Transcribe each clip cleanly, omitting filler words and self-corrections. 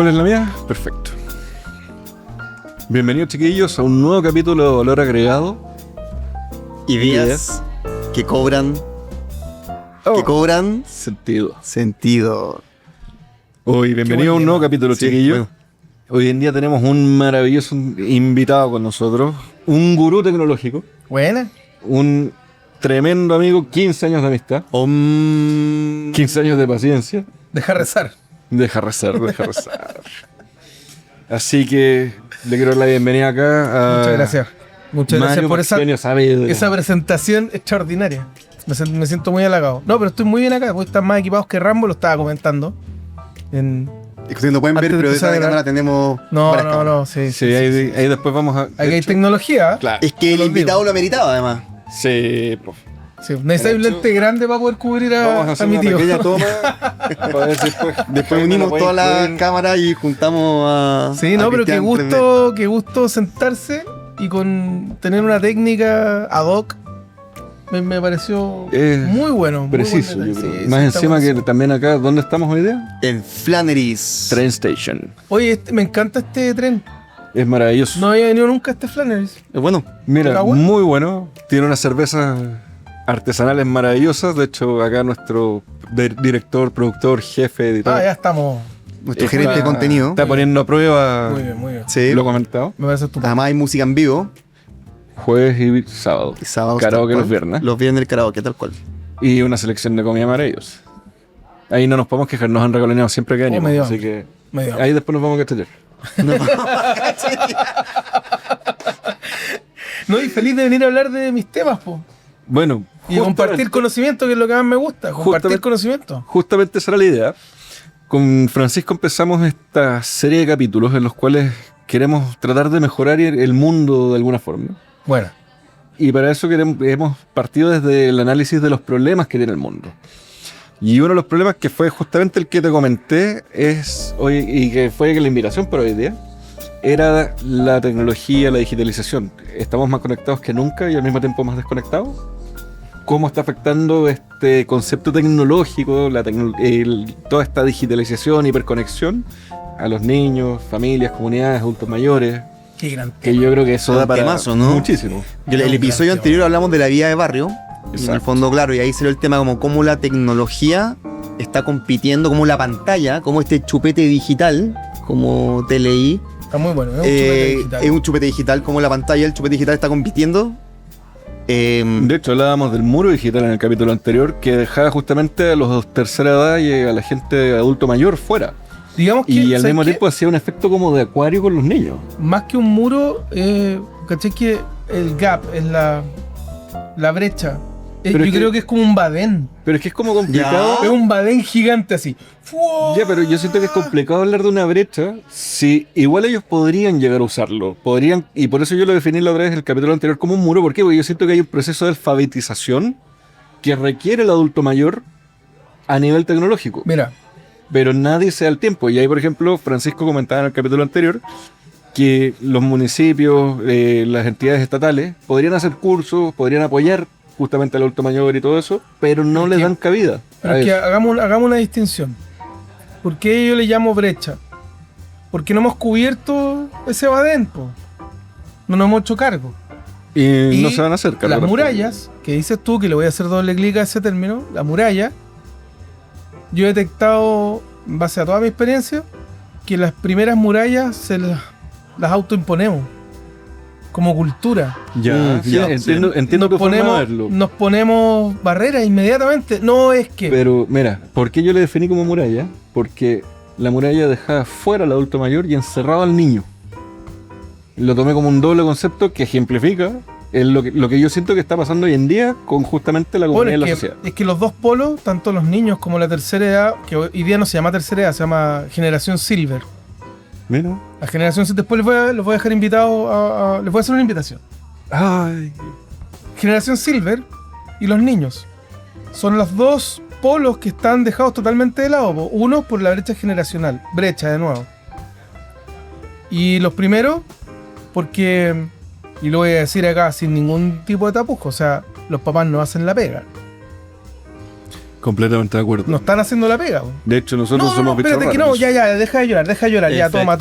¿Cuál es la mía? Perfecto. Bienvenidos, chiquillos, a un nuevo capítulo de Valor Agregado. Ideas que cobran sentido. Hoy, bienvenido a un nuevo capítulo, chiquillos. Bueno. Hoy en día tenemos un maravilloso invitado con nosotros, un gurú tecnológico, Buena. un tremendo amigo, 15 años de amistad, 15 años de paciencia. Deja rezar. Deja rezar. Así que le quiero dar la bienvenida acá a Muchas gracias. Muchas gracias Mario por Maxenio Saavedra. esa presentación extraordinaria. Me siento muy halagado. No, pero estoy muy bien acá. Porque están más equipados que Rambo, lo estaba comentando. Ustedes no pueden ver, Antes de pero empezar detrás de a la cámara tenemos varias cámaras. No, sí. Sí, ahí después vamos a... Aquí hay tecnología. Claro. Es que el Lo invitado digo. lo ameritaba, además. Sí, pues. Sí, necesita un lente grande para poder cubrir Vamos a a hacer mi una tío. pequeña toma para ver si Después unimos todas las cámaras y juntamos a. Sí, a no, pero Cristian qué gusto sentarse y con tener una técnica ad hoc. Me pareció muy bueno. Muy preciso, buen yo detalle. creo. Sí, Más sí, encima está que buenísimo. también acá, ¿dónde estamos hoy día? 3D. En Flannery's. Train Station. Oye, me encanta este tren. Es maravilloso. No había venido nunca a este Flannery's. Es bueno. Mira, ¿Está bueno? muy bueno. Tiene unas cervezas artesanales maravillosas. De hecho, acá nuestro director, productor, jefe, editor, Ya estamos. Nuestro está- gerente de contenido. está poniendo a prueba Muy bien. Sí. lo comentado. Me parece estupendo. Además hay música en vivo. Jueves y sábado. Y sábado. Karaoke tal los cual. viernes. Los viernes el karaoke, tal cual. Y una selección de comida maravillosa. Ahí no nos podemos quejar, nos han regaloneado siempre que venimos. medio Así hambre. que Medio. ahí después nos vamos a castellar. No, y feliz de venir a hablar de mis temas, po. Bueno, Y compartir conocimiento, que es lo que más me gusta. Compartir Justamente- conocimiento. Justamente esa era la idea. Con Francisco empezamos esta serie de capítulos en los cuales queremos tratar de mejorar el mundo de alguna forma. Bueno. Y para eso hemos partido desde el análisis de los problemas que tiene el mundo. Y uno de los problemas que fue justamente el que te comenté es hoy, y que fue la invitación para hoy día, era la tecnología, la digitalización. Estamos más conectados que nunca y al mismo tiempo más desconectados. ¿Cómo está afectando este concepto tecnológico, toda esta digitalización, hiperconexión a los niños, familias, comunidades, adultos mayores? Qué gran Que yo creo que eso Un da para temazo, ¿no? muchísimo. El episodio anterior hablamos de la vida de barrio. Y en el Exacto. fondo, claro, y ahí salió el tema como cómo la tecnología está compitiendo, como la pantalla, como este chupete digital, como te leí, Está muy bueno. Es un chupete digital. es un chupete digital, como la pantalla, el chupete digital está compitiendo. De hecho, hablábamos del muro digital en el capítulo anterior, que dejaba justamente a los de tercera edad y a la gente adulto mayor fuera. Digamos que, Y al ¿sabes mismo qué? tiempo hacía un efecto como de acuario con los niños. Más que un muro, ¿cachai? Que el gap es la brecha. Pero Yo es que- creo que es como un badén. Pero es que es como complicado. Es un badén gigante así. Ya, pero yo siento que es complicado hablar de una brecha si igual ellos podrían llegar a usarlo. Podrían, y por eso yo lo definí la otra vez en el capítulo anterior como un muro. ¿Por qué? Porque yo siento que hay un proceso de alfabetización que requiere el adulto mayor a nivel tecnológico. Mira, Pero nadie se da el tiempo. Y ahí, por ejemplo, Francisco comentaba en el capítulo anterior que los municipios, las entidades estatales, podrían hacer cursos, podrían apoyar justamente al adulto mayor y todo eso, pero no Es les que- dan cabida. pero a es que eso. hagamos una distinción. ¿Por qué yo le llamo brecha? Porque no hemos cubierto ese badén, po. No nos hemos hecho cargo. Y no se van a hacer cargo Las tampoco. murallas, que dices tú, que le voy a hacer doble clic a ese término, la muralla, yo he detectado, en base a toda mi experiencia, que las primeras murallas las autoimponemos como cultura. Ya, Ya, entiendo tu nos, forma de ponemos, verlo. nos ponemos barreras inmediatamente. No es que... Pero mira, ¿por qué yo le definí como muralla? Porque la muralla dejaba fuera al adulto mayor y encerraba al niño. Lo tomé como un doble concepto que ejemplifica lo que yo siento que está pasando hoy en día con justamente la Bueno, comunidad y la es, sociedad. es que los dos polos, tanto los niños como la tercera edad, que hoy día no se llama tercera edad, se llama generación silver. Mira. La generación silver, después los voy a dejar invitados les voy a hacer una invitación. Ay. Generación silver y los niños son los dos polos que están dejados totalmente de lado. Uno por la brecha generacional, brecha de nuevo. Y los primeros porque, y lo voy a decir acá sin ningún tipo de tapujos, o sea, los papás no hacen la pega. Completamente de acuerdo. No están haciendo la pega. Po. De hecho, nosotros somos bichos espérate que no, raros. ya, deja de llorar, ya, toma,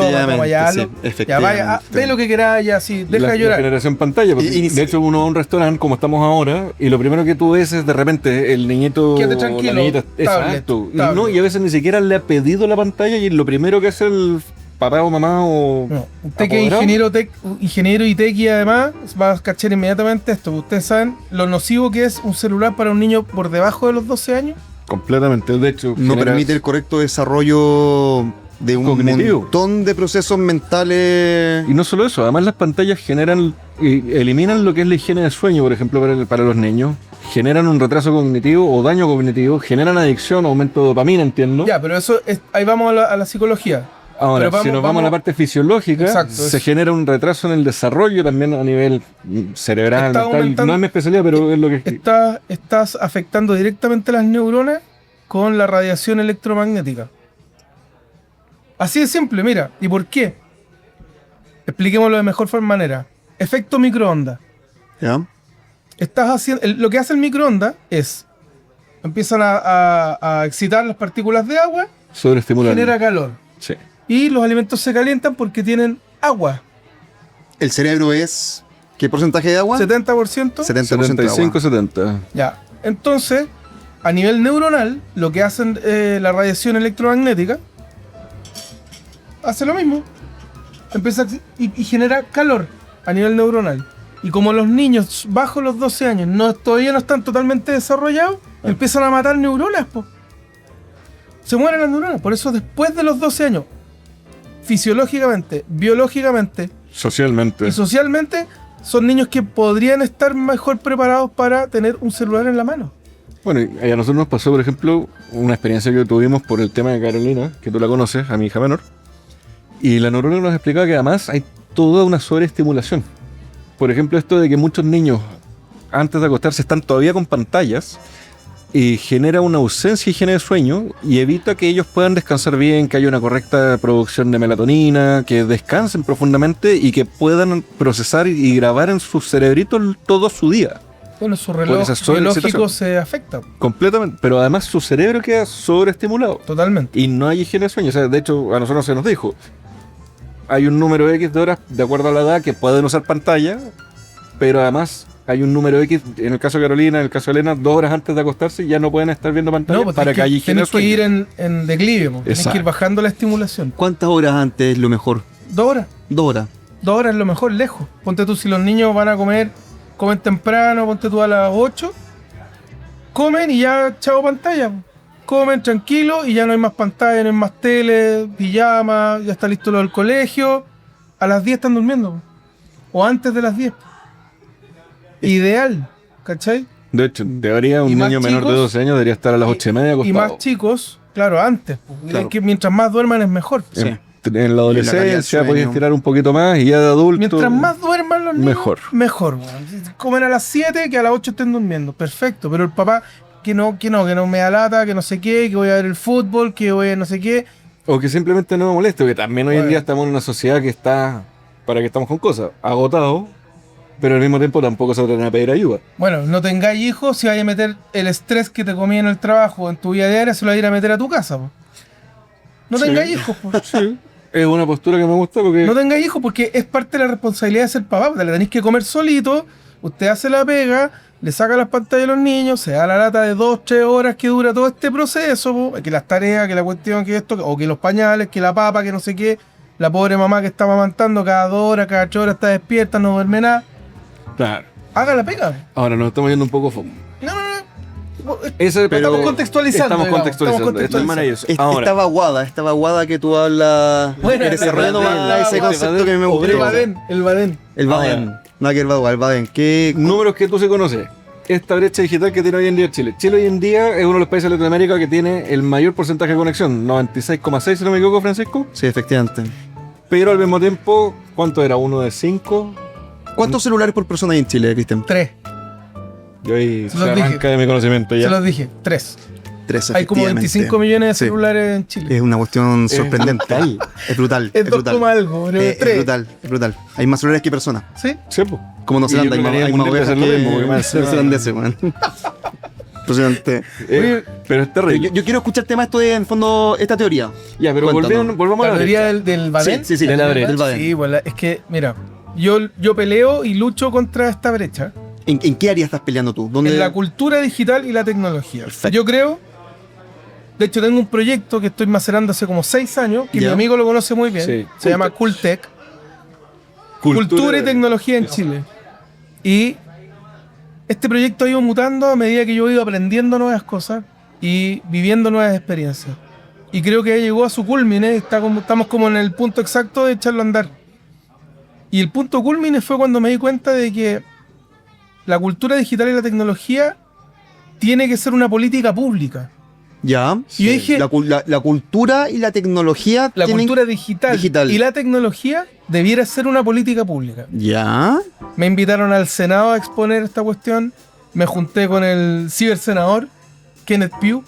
ya, Sí, ya vaya, ve lo que quieras, ya, sí, deja La de llorar. generación pantalla. Porque, Y- de hecho, uno va a un restaurante como estamos ahora y lo primero que tú ves es de repente el niñito. Quédate tranquilo, La niñita, tablet, exacto. tablet. Y a veces ni siquiera le ha pedido la pantalla y lo primero que hace el papá o mamá o. No, usted que es apoderado. ingeniero y tequi además, va a cachar inmediatamente esto. Ustedes saben lo nocivo que es un celular para un niño por debajo de los 12 años. Completamente. De hecho, No genera- permite el correcto desarrollo de un Cognitivo. montón de procesos mentales. Y no solo eso, además las pantallas generan y eliminan lo que es la higiene del sueño, por ejemplo, para los niños. Generan un retraso cognitivo o daño cognitivo, generan adicción, aumento de dopamina, entiendo. Ya, pero eso es, ahí vamos a la psicología. Ahora, Pero si nos vamos a la parte fisiológica, Exacto, se es- genera un retraso en el desarrollo también a nivel cerebral, Está mental. aumentando- No es mi especialidad, pero es lo que... Estás afectando directamente las neuronas con la radiación electromagnética. Así de simple, mira. ¿Y por qué? Expliquémoslo de mejor manera. Efecto microondas. ¿Ya? Estás haciendo, lo que hace el microondas es empiezan a excitar las partículas de agua, Sobreestimular. genera calor. Sí. Y los alimentos se calientan porque tienen agua. El cerebro es. ¿Qué porcentaje de agua? 70%. 70% de agua. 75-70. Ya. Entonces, a nivel neuronal, lo que hacen la radiación electromagnética hace lo mismo. Empieza y genera calor a nivel neuronal. Y como los niños bajo los 12 años todavía no están totalmente desarrollados, empiezan a matar neuronas, po. Se mueren las neuronas. Por eso después de los 12 años, fisiológicamente, biológicamente Socialmente. y socialmente, son niños que podrían estar mejor preparados para tener un celular en la mano. Bueno, y a nosotros nos pasó, por ejemplo, una experiencia que tuvimos por el tema de Carolina, que tú la conoces, a mi hija menor. Y la neuróloga nos explicaba que además hay toda una sobreestimulación. Por ejemplo, esto de que muchos niños antes de acostarse están todavía con pantallas y genera una ausencia de higiene de sueño y evita que ellos puedan descansar bien, que haya una correcta producción de melatonina, que descansen profundamente y que puedan procesar y grabar en sus cerebritos todo su día. Bueno, su reloj esa sobreexcitación. biológico se afecta Completamente. Pero además su cerebro queda sobreestimulado. totalmente. Y no hay higiene de sueño. O sea, de hecho, a nosotros se nos dijo, hay un número X de horas, de acuerdo a la edad, que pueden usar pantalla, pero además hay un número X, en el caso de Carolina, en el caso de Elena, 2 horas antes de acostarse ya no pueden estar viendo pantalla Pues para que haya higiene de tenés que sueño. ir en declive, po. Tenés que ir Exacto. bajando la estimulación. ¿Cuántas horas antes es lo mejor? 2 horas. 2 horas. 2 horas es lo mejor, lejos. Ponte tú, si los niños van a comen temprano, ponte tú a las 8, comen y ya chao pantalla. Po. Comen tranquilo y ya no hay más pantalla, no hay más tele, pijama, ya está listo lo del colegio. A las 10 están durmiendo. Po. O antes de las 10. Ideal, ¿cachai? De hecho, en teoría, Y un más niño menor de chicos, 12 años debería estar a las 8:30 acostado. Y más chicos, claro, antes. Po. Claro. Que mientras más duerman es mejor. Sí. En la Y la calidad del adolescencia podéis sueño. estirar un poquito más y ya de adulto... Mientras más duerman los niños, mejor. mejor. Weón. Si comen a las 7, que a las 8 estén durmiendo. Perfecto. Pero el papá, que no me da lata, que no sé qué, que voy a ver el fútbol, que voy a no sé qué. O que simplemente no me moleste, porque también hoy en Bueno. día estamos en una sociedad que está, para que estamos con cosas, agotado, pero al mismo tiempo tampoco se atreven a pedir ayuda. Bueno, no tengáis hijos, si vais a meter el estrés que te comí en el trabajo, en tu vida diaria, se lo vais a ir a meter a tu casa. Po. No Sí. tengáis hijos, po. Sí. Es una postura que me gusta porque... No tengáis hijos porque es parte de la responsabilidad de ser papá. Le tenéis que comer solito, usted hace la pega, le saca las pantallas a los niños, se da la lata de 2-3 horas que dura todo este proceso, po, que las tareas, que la cuestión, que esto, o que los pañales, que la papa, que no sé qué, la pobre mamá que está amamantando cada 2 horas, cada 8 horas está despierta, no duerme nada. Claro. Haga la pega. Ahora nos estamos yendo un poco foco. No. Estamos contextualizando, Estamos digamos, contextualizando. Esto es maravilloso. Ahora, Esta vaguada que tú hablas. Bueno, desarrollando el más ese Baden, concepto que me El gustó. Baden. El Baden. No, que el Baden. ¿Qué? números que tú se conoces. Esta brecha digital que tiene hoy en día Chile. Chile hoy en día es uno de los países de Latinoamérica que tiene el mayor porcentaje de conexión. 96,6 si no me equivoco, Francisco. Sí, efectivamente. Pero al mismo tiempo, ¿cuánto era? ¿Uno de 5? ¿Cuántos celulares por persona hay en Chile, Cristian? 3. Yo ahí Se se los dije. arranca de mi conocimiento Se ya. los dije. 3. 3, Hay como 25 millones de Sí. celulares en Chile. Es una cuestión Es sorprendente. brutal. Es brutal. Es 2, algo, pero Es 3. brutal, es brutal. Hay más celulares que personas. ¿Sí? Sí, po. Como Nueva Y yo Zelanda, hay creo más, que a hay nivel más mundial ovejas debe ser lo que mismo, porque más encima- neozelandeses, weón. Impresionante. Pero es terrible. Yo quiero escucharte más esto de, en fondo, esta teoría. Ya, pero Cuéntanos. volvamos a La la teoría brecha. del Baden. Sí, de la brecha. del Baden. Sí, pues es que, mira, yo peleo y lucho contra esta brecha ¿En qué área estás peleando tú? ¿Dónde? en la cultura digital y la tecnología. Perfecto. Yo creo, de hecho tengo un proyecto que estoy macerando hace como 6 años, que Ya. mi amigo lo conoce muy bien, Sí. se llama Cultec, Cultura y Tecnología en Chile. Y este proyecto ha ido mutando a medida que yo he ido aprendiendo nuevas cosas y viviendo nuevas experiencias. Y creo que ya llegó a su culmine, estamos como en el punto exacto de echarlo a andar. Y el punto culmine fue cuando me di cuenta de que la cultura digital y la tecnología tiene que ser una política pública. Ya. Y yo dije, La cultura y la tecnología. la tienen- cultura digital y la tecnología debiera ser una política pública. Ya. Me invitaron al Senado a exponer esta cuestión. Me junté con el cibersenador, Kenneth Pugh,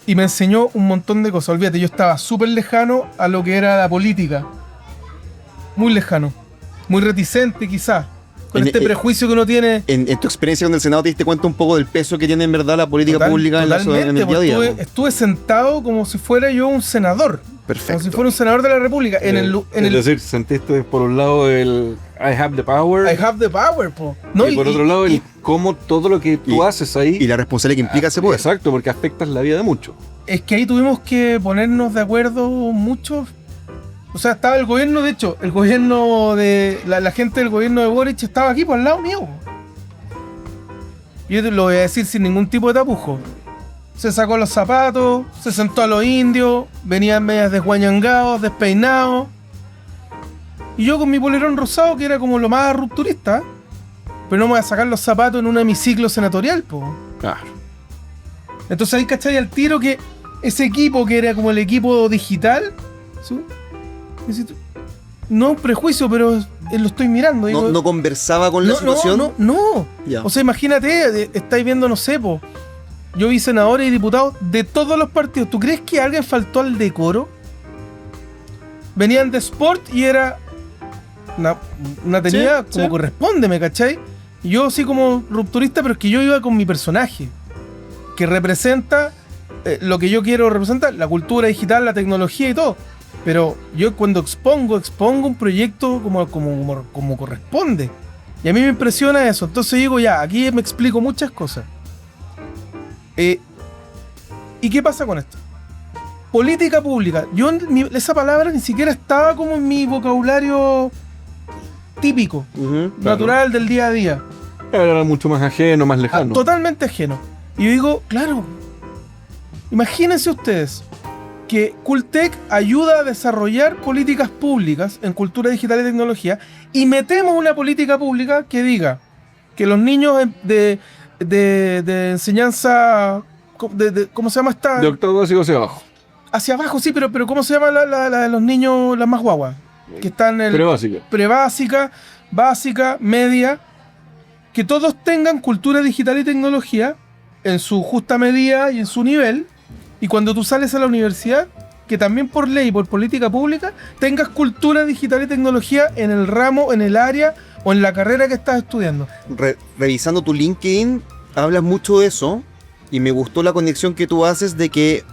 y me enseñó un montón de cosas. Olvídate, yo estaba súper lejano a lo que era la política. Muy lejano. Muy reticente, quizás. Con En- este prejuicio que uno tiene. En tu experiencia con el Senado te diste cuenta un poco del peso que tiene en verdad la política pública en el día a día. Pues, estuve sentado como si fuera yo un senador. Perfecto. Como si fuera un senador de la República. En Es decir, sentiste por un lado el I have the power. I have the power, po. ¿No? Y por otro lado, el cómo todo lo que tú haces ahí. Y la responsabilidad que implica ese poder. Exacto, porque afectas la vida de muchos. Es que ahí tuvimos que ponernos de acuerdo muchos. O sea, estaba el gobierno, de hecho, el gobierno de. La gente del gobierno de Boric estaba aquí por el lado mío. Yo te lo voy a decir sin ningún tipo de tapujo. Se sacó los zapatos, se sentó a los indios, venían medias desguañangados, despeinados. Y yo con mi polerón rosado, que era como lo más rupturista, pero no me voy a sacar los zapatos en un hemiciclo senatorial, po. Claro. Entonces ahí cachai al tiro que ese equipo que era como el equipo digital, ¿sí? No un prejuicio, pero lo estoy mirando. Digo, No conversaba con la situación. No. Ya. O sea, imagínate, estáis viendo, no sé, po. Yo vi senadores y diputados de todos los partidos. ¿Tú crees que alguien faltó al decoro? Venían de Sport y era una tenida Sí, como sí. corresponde, ¿me cachai? Y yo así como rupturista, pero es que yo iba con mi personaje, que representa lo que yo quiero representar, la cultura digital, la tecnología y todo. Pero yo cuando expongo un proyecto como corresponde. Y a mí me impresiona eso. Entonces digo, ya, aquí me explico muchas cosas. ¿Y qué pasa con esto? Política pública. Esa palabra ni siquiera estaba como en mi vocabulario típico, Ujú. natural del día a día. Era mucho más ajeno, más lejano. Totalmente ajeno. Y yo digo, claro, imagínense ustedes que Cultec ayuda a desarrollar políticas públicas en cultura digital y tecnología y metemos una política pública que diga que los niños de enseñanza, ¿cómo se llama esta? De octavo básico hacia abajo. Hacia abajo, sí, pero ¿cómo se llama la de los niños, las más guaguas? Que están en el Pero básica. prebásica, básica, media, que todos tengan cultura digital y tecnología en su justa medida y en su nivel, y cuando tú sales a la universidad, que también por ley, por política pública, tengas cultura digital y tecnología en el ramo, en el área o en la carrera que estás estudiando. Revisando tu LinkedIn, hablas mucho de eso y me gustó la conexión que tú haces de que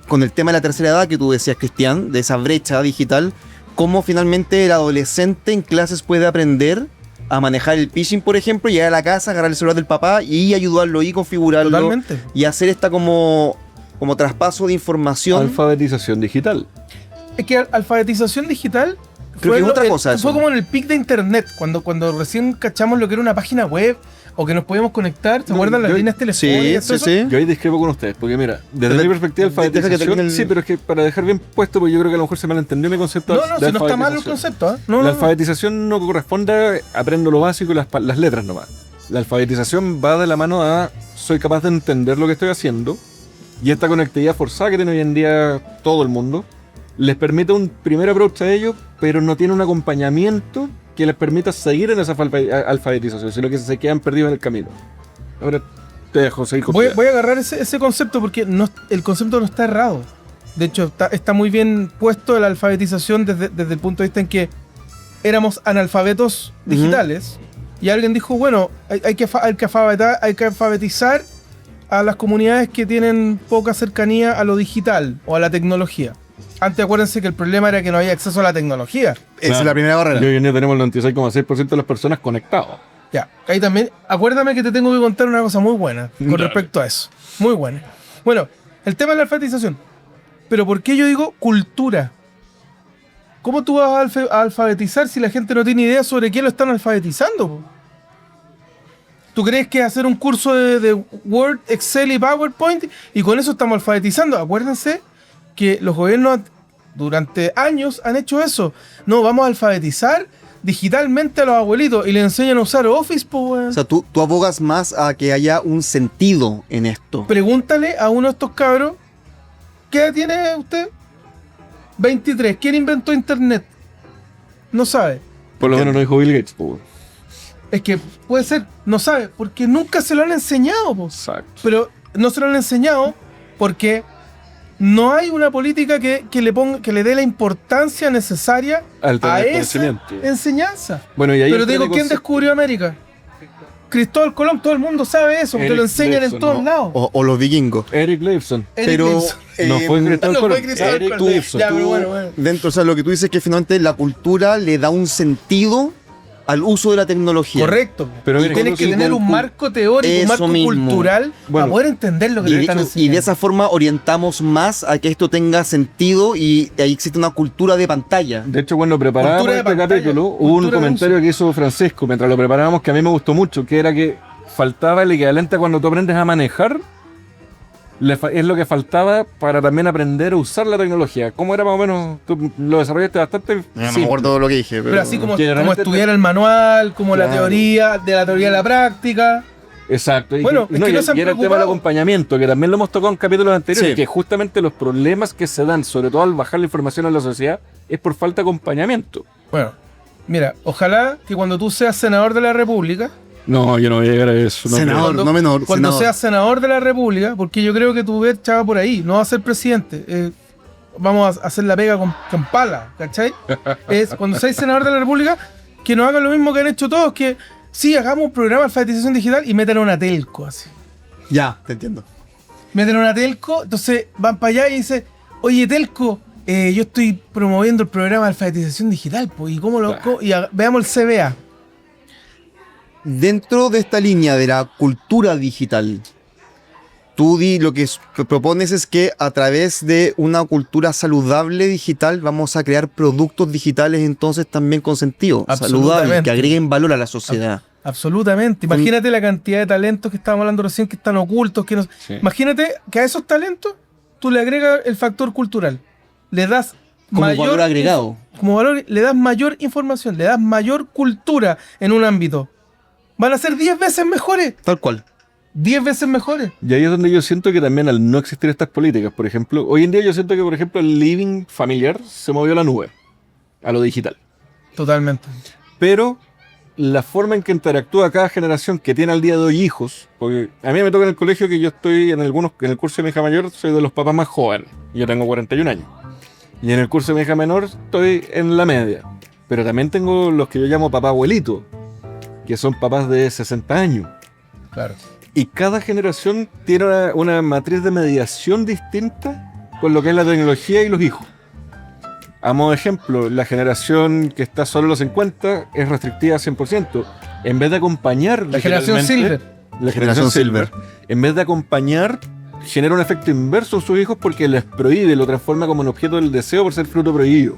con el tema de la tercera edad que tú decías, Cristian, de esa brecha digital, cómo finalmente el adolescente en clases puede aprender a manejar el phishing, por ejemplo, llegar a la casa, agarrar el celular del papá y ayudarlo y configurarlo. Totalmente. Y hacer esta como traspaso de información. Alfabetización digital. Es que alfabetización digital Creo que es otra cosa eso. fue como en el pic de internet, cuando recién cachamos lo que era una página web o que nos podíamos conectar. ¿Se acuerdan las líneas telefónicas? Sí, todo sí, eso? sí. Yo ahí discrepo con ustedes, porque mira, desde mi perspectiva, deja que alfabetización. termine el- Sí, pero es que para dejar bien puesto, porque yo creo que a lo mejor se malentendió mi concepto No, de si no está mal el alfabetización. concepto, ¿eh? No, La no. alfabetización no corresponde a aprendo lo básico y las letras nomás. La alfabetización va de la mano a soy capaz de entender lo que estoy haciendo, y esta conectividad forzada que tiene hoy en día todo el mundo les permite un primer approach a ello, pero no tiene un acompañamiento que les permita seguir en esa alfabetización, sino que se quedan perdidos en el camino. Ahora te dejo seguir con Voy a agarrar ese concepto porque el concepto no está errado. De hecho, está muy bien puesto la alfabetización desde el punto de vista en que éramos analfabetos digitales y alguien dijo, bueno, hay que alfabetizar a las comunidades que tienen poca cercanía a lo digital o a la tecnología. Antes acuérdense que el problema era que no había acceso a la tecnología. Esa es la primera barrera. Y hoy en día tenemos el 96,6% de las personas conectados. Ya, ahí también, acuérdame que te tengo que contar una cosa muy buena con Dale. respecto a eso. Muy buena. Bueno, el tema de la alfabetización. Pero ¿por qué yo digo cultura? ¿Cómo tú vas a alfabetizar si la gente no tiene idea sobre qué lo están alfabetizando, po? ¿Tú crees que hacer un curso de Word, Excel y PowerPoint y con eso estamos alfabetizando? Acuérdense que los gobiernos durante años han hecho eso. No, vamos a alfabetizar digitalmente a los abuelitos y les enseñan a usar Office, pues, weón. O sea, tú abogas más a que haya un sentido en esto. Pregúntale a uno de estos cabros, ¿qué edad tiene usted? 23. ¿Quién inventó Internet? No sabe. Por lo menos no dijo Bill Gates, po. Es que puede ser, no sabe, porque nunca se lo han enseñado, po. Exacto. Pero no se lo han enseñado porque no hay una política que le dé la importancia necesaria Al tener a esa conocimiento. enseñanza. Bueno, y ahí Pero te entra digo, el ¿quién concepto- descubrió América? Cristóbal Colón, todo el mundo sabe eso, te Eric lo enseñan Leibson, en todos ¿no? lados. O los vikingos. Eric Leibson. Eric Pero Leibson. No fue Cristóbal No fue Colón. Cristóbal Eric Colón. Leibson. Ya, pero bueno. Dentro, o sea, lo que tú dices es que finalmente la cultura le da un sentido al uso de la tecnología. Correcto. Pero Y mira, tienes que y tener con un marco teórico, un eso marco mismo. cultural Bueno, para poder entender lo que te están Y enseñando. de esa forma orientamos más a que esto tenga sentido y ahí existe una cultura de pantalla. De hecho, cuando preparábamos Cultura de este pantalla, capítulo, hubo un cultura de comentario que hizo Francisco mientras lo preparábamos que a mí me gustó mucho, que era que faltaba el equivalente a cuando tú aprendes a manejar, es lo que faltaba para también aprender a usar la tecnología. ¿Cómo era más o menos? Tú lo desarrollaste bastante. No me simple. acuerdo lo que dije, Pero así como Generalmente estudiar el manual, como la Claro. teoría, de la teoría a la práctica. Exacto. Bueno, y, es no, que y- no se han y era el tema del preocupado. acompañamiento, que también lo hemos tocado en capítulos anteriores, Sí. que justamente los problemas que se dan, sobre todo al bajar la información a la sociedad, es por falta de acompañamiento. Bueno, mira, ojalá que cuando tú seas senador de la República, No, yo no voy a llegar a eso. No Senador. creo. no menor, cuando senador. seas senador de la República, porque yo creo que tu brecha va por ahí, no va a ser presidente. Vamos a hacer la pega con pala, ¿cachai? Es cuando seas senador de la República, que nos hagan lo mismo que han hecho todos, que sí, hagamos un programa de alfabetización digital y metan una telco así. Ya, te entiendo. Meten una telco, entonces van para allá y dicen, oye telco, yo estoy promoviendo el programa de alfabetización digital, pues, ¿y cómo lo veamos el CBA? Dentro de esta línea de la cultura digital, tú lo que propones es que a través de una cultura saludable digital vamos a crear productos digitales entonces también con sentido, saludables, Absolutamente. que agreguen valor a la sociedad. Absolutamente. Imagínate la cantidad de talentos que estábamos hablando recién que están ocultos. Que no... Sí. Imagínate que a esos talentos tú le agregas el factor cultural. Le das Como valor agregado. Como valor, le das mayor información, le das mayor cultura en un ámbito. Van a ser 10 veces mejores. Tal cual. 10 veces mejores. Y ahí es donde yo siento que también al no existir estas políticas, por ejemplo, hoy en día yo siento que, por ejemplo, el living familiar se movió a la nube, a lo digital. Totalmente. Pero la forma en que interactúa cada generación que tiene al día de hoy hijos, porque a mí me toca en el colegio que yo estoy en el curso de mi hija mayor, soy de los papás más jóvenes, y yo tengo 41 años. Y en el curso de mi hija menor estoy en la media. Pero también tengo los que yo llamo papá abuelito, que son papás de 60 años. Claro. Y cada generación tiene una matriz de mediación distinta con lo que es la tecnología y los hijos. A modo de ejemplo, la generación que está solo en los 50 es restrictiva 100%. En vez de acompañar... La generación literalmente, Silver. La generación Silver. En vez de acompañar, genera un efecto inverso en sus hijos porque les prohíbe, lo transforma como un objeto del deseo por ser fruto prohibido.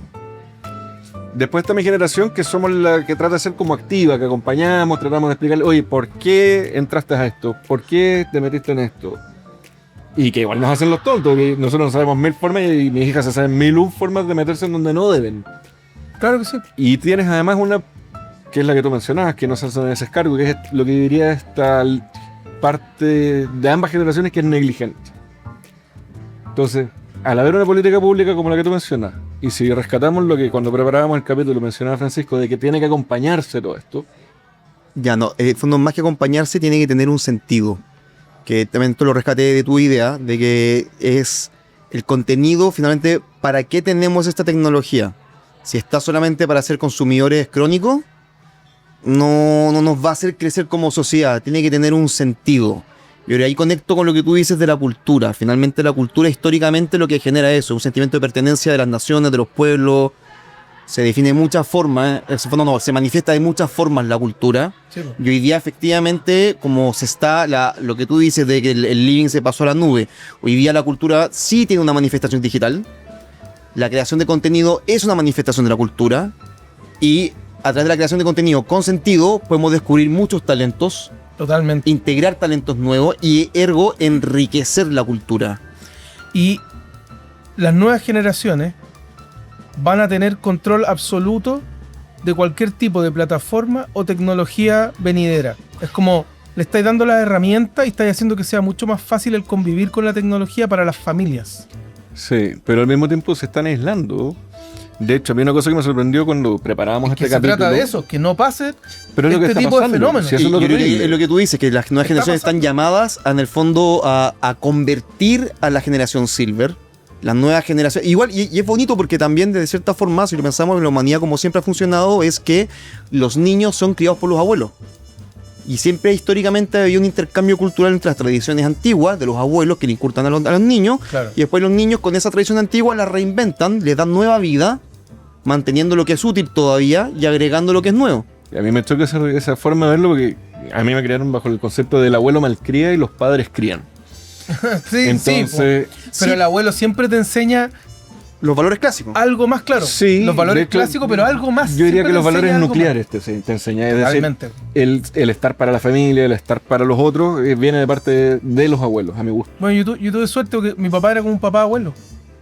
Después está mi generación, que somos la que trata de ser como activa, que acompañamos, tratamos de explicarle, oye, ¿por qué entraste a esto? ¿Por qué te metiste en esto? Y que igual nos hacen los tontos, que nosotros no sabemos 1000 formas y mis hijas se saben 1001 formas de meterse en donde no deben. Claro que sí. Y tienes además una, que es la que tú mencionabas, que no se hace ese descargo, que es lo que diría esta parte de ambas generaciones que es negligente. Entonces, al haber una política pública como la que tú mencionas, y si rescatamos lo que cuando preparábamos el capítulo mencionaba Francisco, de que tiene que acompañarse todo esto, Ya no, en el fondo más que acompañarse tiene que tener un sentido. Que también te lo rescaté de tu idea, de que es el contenido finalmente, ¿para qué tenemos esta tecnología? Si está solamente para ser consumidores crónicos, no nos va a hacer crecer como sociedad, tiene que tener un sentido. Y ahora ahí conecto con lo que tú dices de la cultura. Finalmente la cultura históricamente lo que genera eso, un sentimiento de pertenencia de las naciones, de los pueblos. Se define de muchas formas, se manifiesta de muchas formas la cultura. Sí, po. Y hoy día efectivamente, como se está, lo que tú dices de que el living se pasó a la nube, hoy día la cultura sí tiene una manifestación digital. La creación de contenido es una manifestación de la cultura. Y a través de la creación de contenido con sentido podemos descubrir muchos talentos, Totalmente. integrar talentos nuevos y ergo enriquecer la cultura. Y las nuevas generaciones van a tener control absoluto de cualquier tipo de plataforma o tecnología venidera. Es como le estáis dando las herramientas y estáis haciendo que sea mucho más fácil el convivir con la tecnología para las familias. Sí, pero al mismo tiempo se están aislando. De hecho, a mí una cosa que me sorprendió cuando preparábamos Que este se capítulo. trata de eso, que no pase Pero es lo que este está tipo de pasando. fenómenos. Si eso Y es lo yo creo que terrible. es lo que tú dices, que las nuevas Está generaciones están pasando. llamadas en el fondo a convertir a la generación Silver. La nueva generación. Igual, y es bonito porque también, de cierta forma, si lo pensamos en la humanidad como siempre ha funcionado, es que los niños son criados por los abuelos. Y siempre históricamente había un intercambio cultural entre las tradiciones antiguas de los abuelos que le incurtan a los niños. Claro. Y después los niños con esa tradición antigua la reinventan, le dan nueva vida, manteniendo lo que es útil todavía y agregando lo que es nuevo. A mí me choca esa forma de verlo porque a mí me criaron bajo el concepto del abuelo malcría y los padres crían. Sí, Entonces, po. Pero el abuelo siempre te enseña Los valores clásicos. algo más claro. sí, Los valores de hecho, clásicos, pero algo más. Yo diría Siempre que los te enseña valores algo nucleares te enseña. Es decir, Realmente. el estar para la familia, el estar para los otros, viene de parte de los abuelos, a mi gusto. Bueno, yo tuve suerte porque mi papá era como un papá abuelo.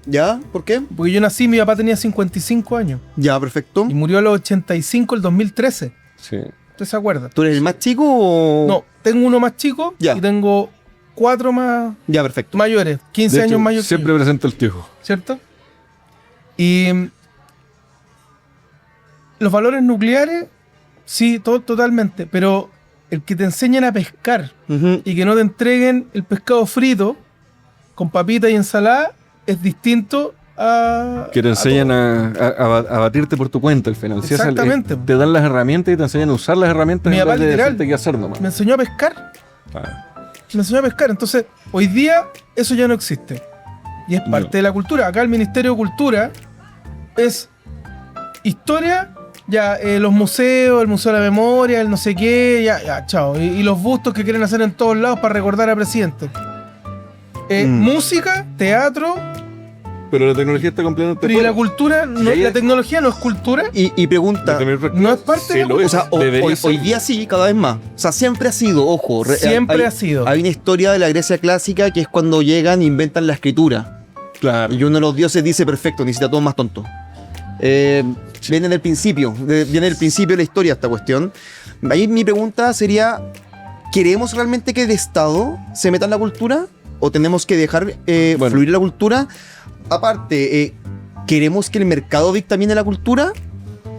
¿Ya? ¿Por qué? Porque yo nací, mi papá tenía 55 años. Ya, perfecto. Y murió a los 85 el 2013. Sí. ¿Usted se acuerda? ¿Tú eres el más chico o...? No, tengo uno más chico Ya. y tengo 4 más Ya, perfecto. mayores, 15 De años hecho, mayores. que siempre yo, presento el tío. ¿cierto? Y los valores nucleares, sí, totalmente. Pero el que te enseñen a pescar Ujú. y que no te entreguen el pescado frito con papita y ensalada es distinto a... Que te enseñan todo. a batirte por tu cuenta al final. Si es Exactamente. te dan las herramientas y te enseñan a usar las herramientas Mi en papá vez de literal decirte qué hacer nomás. Me enseñó a pescar. Ah, Me enseñó a pescar. Entonces, hoy día eso ya no existe. Y es parte No. de la cultura. Acá el Ministerio de Cultura es historia, ya los museos, el Museo de la Memoria, el no sé qué, ya, chao. Y los bustos que quieren hacer en todos lados para recordar a presidentes. Música, teatro, Pero la tecnología está completamente pero ¿y la fuera. cultura? No, Y ahí ¿la es- tecnología no es cultura? Y pregunta... No es parte Sí, de la lo es. O sea, Debería ser. hoy día sí, cada vez más. O sea, siempre ha sido, ojo. Siempre ha sido. Hay una historia de la Grecia clásica que es cuando llegan e inventan la escritura. Claro. Y uno de los dioses dice, perfecto, necesita todo más tonto. Viene del principio, viene del principio de la historia esta cuestión. Ahí mi pregunta sería, ¿queremos realmente que el Estado se meta en la cultura? ¿O tenemos que dejar Bueno. fluir la cultura? Aparte, ¿queremos que el mercado dictamine la cultura?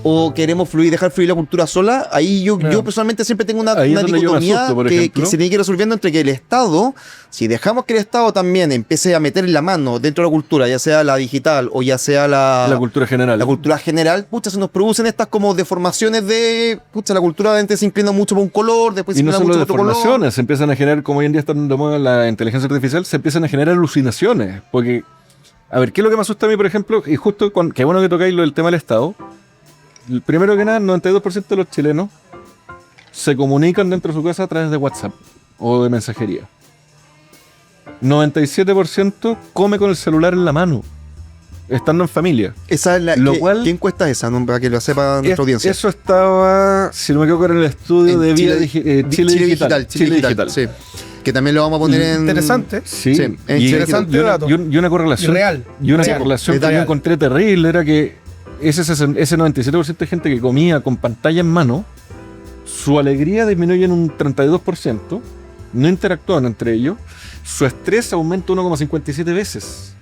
¿O queremos dejar fluir la cultura sola? Ahí yo Claro. personalmente siempre tengo una Ahí es donde yo me dicotomía asusto, por que ejemplo. se tiene que ir resolviendo entre que el Estado, si dejamos que el Estado también empiece a meter la mano dentro de la cultura, ya sea la digital o ya sea La cultura general. la cultura general, pucha, se nos producen estas como deformaciones de, pucha, la cultura antes se inclina mucho por un color, después se Y no inclina solo mucho por otro color. deformaciones, se empiezan a generar, como hoy en día está de moda la inteligencia artificial, se empiezan a generar alucinaciones. Porque, a ver, ¿qué es lo que me asusta a mí, por ejemplo? Y justo, qué bueno que tocáis lo del tema del Estado. Primero que nada, el 92% de los chilenos se comunican dentro de su casa a través de WhatsApp o de mensajería. 97% come con el celular en la mano, estando en familia. Esa es la, Lo cual- ¿qué encuesta es esa? ¿No? Para que lo sepa nuestra audiencia. Eso estaba, si no me equivoco, en el estudio En de Vida Chile Chile Chile Digital, sí. Que también lo vamos a poner en... Interesante. Sí, Sí, es y, interesante dato. y una correlación. Y real. Y una Real. correlación que yo Real. encontré terrible era que ese 97% de gente que comía con pantalla en mano, su alegría disminuye en un 32%, no interactúan entre ellos, su estrés aumenta 1,57 veces.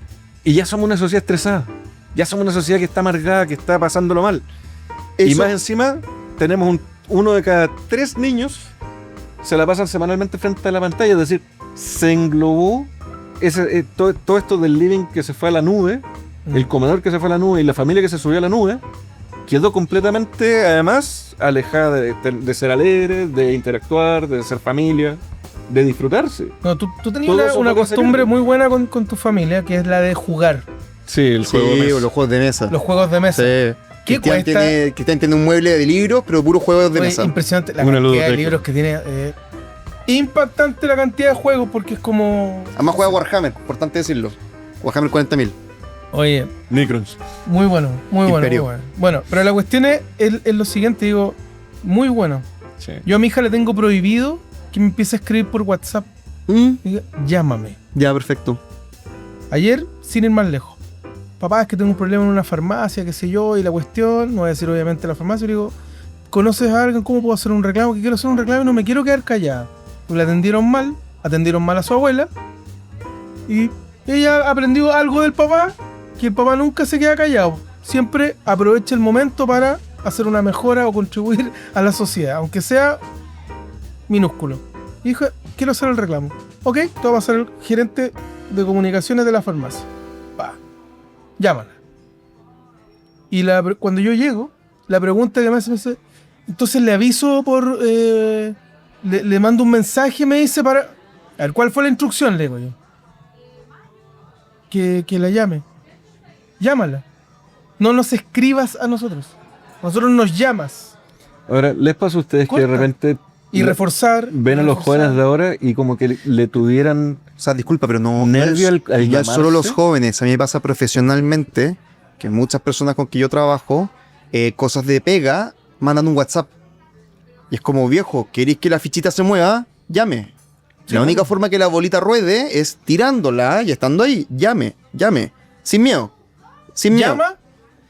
Y ya somos una sociedad estresada, ya somos una sociedad que está amargada, que está pasándolo mal. Y Eso- más encima, tenemos uno de cada 3 niños se la pasan semanalmente frente a la pantalla, es decir, se englobó todo esto del living que se fue a la nube, el comedor que se fue a la nube y la familia que se subió a la nube, quedó completamente, además, alejada de ser alegre, de interactuar, de ser familia. de disfrutarse. No, tú tenías Todo una, eso una poco costumbre serio. muy buena con tu familia, que es la de jugar Sí, el Sí, juego de mesa. o los juegos de mesa. los juegos de mesa. Sí. ¿Qué Cristian cuesta? Cristian tiene un mueble de libros, pero puros juegos de Oye, mesa. impresionante la Una cantidad ludoteca. de libros que tiene. Impactante la cantidad de juegos porque es como... Además juega Warhammer, importante decirlo. Warhammer 40.000. Oye, Necrons. muy bueno, muy bueno, muy Imperio. bueno. Bueno, pero la cuestión es lo siguiente, digo, muy bueno. Sí. Yo a mi hija le tengo prohibido que me empiece a escribir por WhatsApp. Diga, llámame. Ya, perfecto. Ayer, sin ir más lejos. Papá, es que tengo un problema en una farmacia, qué sé yo, y la cuestión, no voy a decir obviamente la farmacia, le digo, ¿conoces a alguien? ¿Cómo puedo hacer un reclamo? Que quiero hacer un reclamo y no me quiero quedar callada. Pues le atendieron mal a su abuela, y ella aprendió algo del papá, que el papá nunca se queda callado. Siempre aprovecha el momento para hacer una mejora o contribuir a la sociedad, aunque sea minúsculo. Y dijo, quiero hacer el reclamo. Ok, tú vas a ser el gerente de comunicaciones de la farmacia. Va, llámala. Y cuando yo llego, la pregunta que me hace, entonces le aviso por... le mando un mensaje, me dice para... A ver, ¿cuál fue la instrucción? Le digo yo. Que la llame. Llámala. No nos escribas a nosotros. Nosotros nos llamas. Ahora, ¿les pasa a ustedes que de Corta. repente Y reforzar. ven a los reforzar. jóvenes de ahora y como que le tuvieran... O sea, disculpa, pero no, Nervio al no es llamarse. solo los jóvenes. A mí me pasa profesionalmente que muchas personas con que yo trabajo, cosas de pega, mandan un WhatsApp. Y es como, viejo, ¿queréis que la fichita se mueva? Llame. La única forma que la bolita ruede es tirándola y estando ahí. Llame. Sin miedo. Sin miedo. Llama,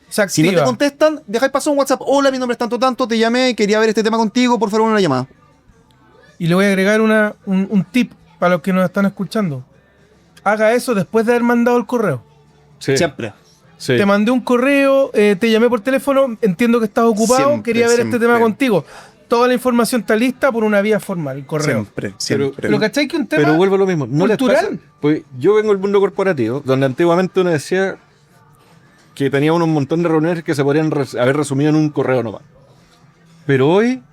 se Si no te activa. contestan, dejáis pasar un WhatsApp. Hola, mi nombre es tanto, te llamé, quería ver este tema contigo, por favor, una llamada. Y le voy a agregar un tip para los que nos están escuchando. Haga eso después de haber mandado el correo. Sí, Siempre. sí. Te mandé un correo, te llamé por teléfono, entiendo que estás ocupado, Siempre, quería ver siempre. este tema contigo. Toda la información está lista por una vía formal, el correo. Siempre. Pero ¿cachai que un tema Pero vuelvo a lo mismo. ¿No les cultural? pasa? Pues yo vengo del mundo corporativo, donde antiguamente uno decía que tenía un montón de reuniones que se podrían haber resumido en un correo nomás. Pero hoy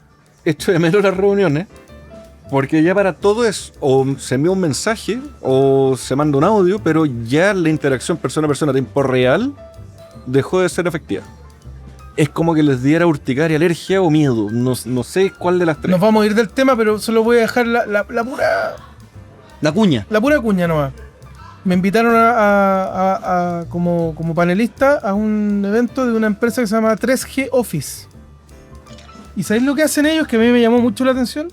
echo de menos las reuniones, porque ya para todo es o se envía un mensaje o se manda un audio, pero ya la interacción persona a persona a tiempo real dejó de ser efectiva. Es como que les diera urticaria, alergia o miedo. No sé cuál de las tres. Nos vamos a ir del tema, pero solo voy a dejar la La cuña. pura cuña nomás. Me invitaron como panelista a un evento de una empresa que se llama 3G Office. ¿Y sabéis lo que hacen ellos? Que a mí me llamó mucho la atención.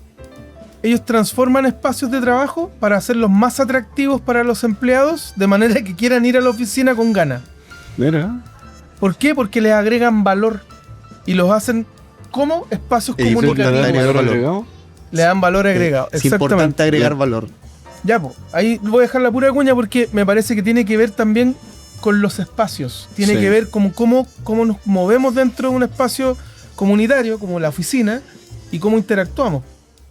Ellos transforman espacios de trabajo para hacerlos más atractivos para los empleados, de manera que quieran ir a la oficina con ganas. Mira. ¿Por qué? Porque les agregan valor y los hacen como espacios Y comunicativos. agregar valor. agregado. Le dan valor agregado. Es importante agregar valor. Ya, pues, ahí voy a dejar la pura cuña porque me parece que tiene que ver también con los espacios. Tiene Sí. que ver como cómo nos movemos dentro de un espacio comunitario, como la oficina, y cómo interactuamos.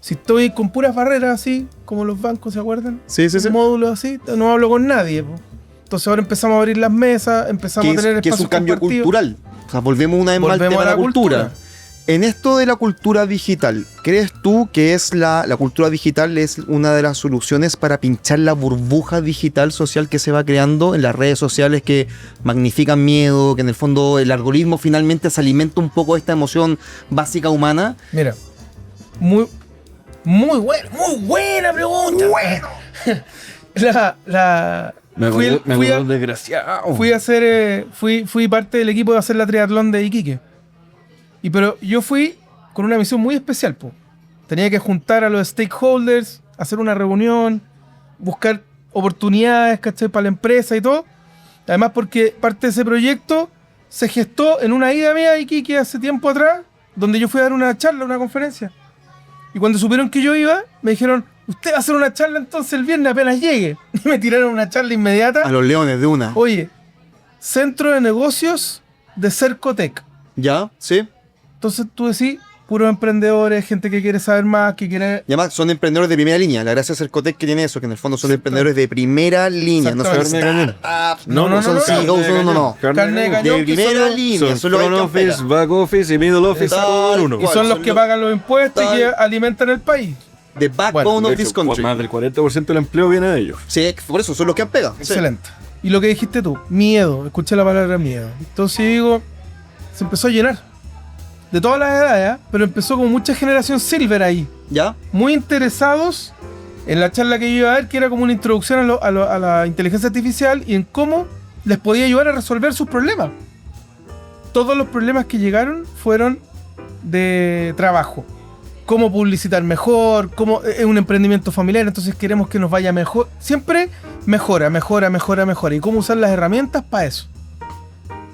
Si estoy con puras barreras así, como los bancos, ¿se acuerdan? Sí. Módulos así, no hablo con nadie. Po. Entonces ahora empezamos a abrir las mesas, empezamos a tener Que es un espacios cambio compartidos. cultural. O sea, volvemos una vez más al Volvemos tema a de la la cultura. cultura. En esto de la cultura digital, ¿crees tú que es la cultura digital es una de las soluciones para pinchar la burbuja digital social que se va creando en las redes sociales que magnifican miedo, que en el fondo el algoritmo finalmente se alimenta un poco de esta emoción básica humana? Mira, muy buena pregunta. Me Fui- acordé fui a- de un desgraciado. Fui a hacer, fui parte del equipo de hacer la triatlón de Iquique. Pero yo fui con una misión muy especial, po. Tenía que juntar a los stakeholders, hacer una reunión, buscar oportunidades, ¿cachai? Para la empresa y todo. Además porque parte de ese proyecto se gestó en una ida mía a Iquique hace tiempo atrás, donde yo fui a dar una charla, una conferencia. Y cuando supieron que yo iba, me dijeron, usted va a hacer una charla entonces el viernes apenas llegue. Y me tiraron una charla inmediata. A los leones de una. Oye, Centro de Negocios de Cercotec. ¿Ya? ¿Sí? Entonces tú decís, puros emprendedores, gente que quiere saber más, que quiere... Y además son emprendedores de primera línea. La gracia de Cercotec que tiene eso, que en el fondo son emprendedores de primera línea. No son Exactamente. startups, No, no, son no, no, CEOs, no. Carne de cañón. De que primera son los- línea. Son Son los front que office, back office y middle office Tal todo en uno. Y son los que pagan los impuestos y que Tal. alimentan el país. The backbone Bueno, De of this hecho, country. más del 40% del empleo viene de ellos. Sí, por eso son los que han pegado. Sí. Excelente. Y lo que dijiste tú, miedo. Escuché la palabra miedo. Entonces digo, se empezó a llenar. De todas las edades, ¿eh? Pero empezó con mucha generación silver ahí. ¿Ya? Muy interesados en la charla que yo iba a dar, que era como una introducción a la inteligencia artificial y en cómo les podía ayudar a resolver sus problemas. Todos los problemas que llegaron fueron de trabajo. Cómo publicitar mejor, cómo es un emprendimiento familiar, entonces queremos que nos vaya mejor. Siempre mejora. Y cómo usar las herramientas para eso.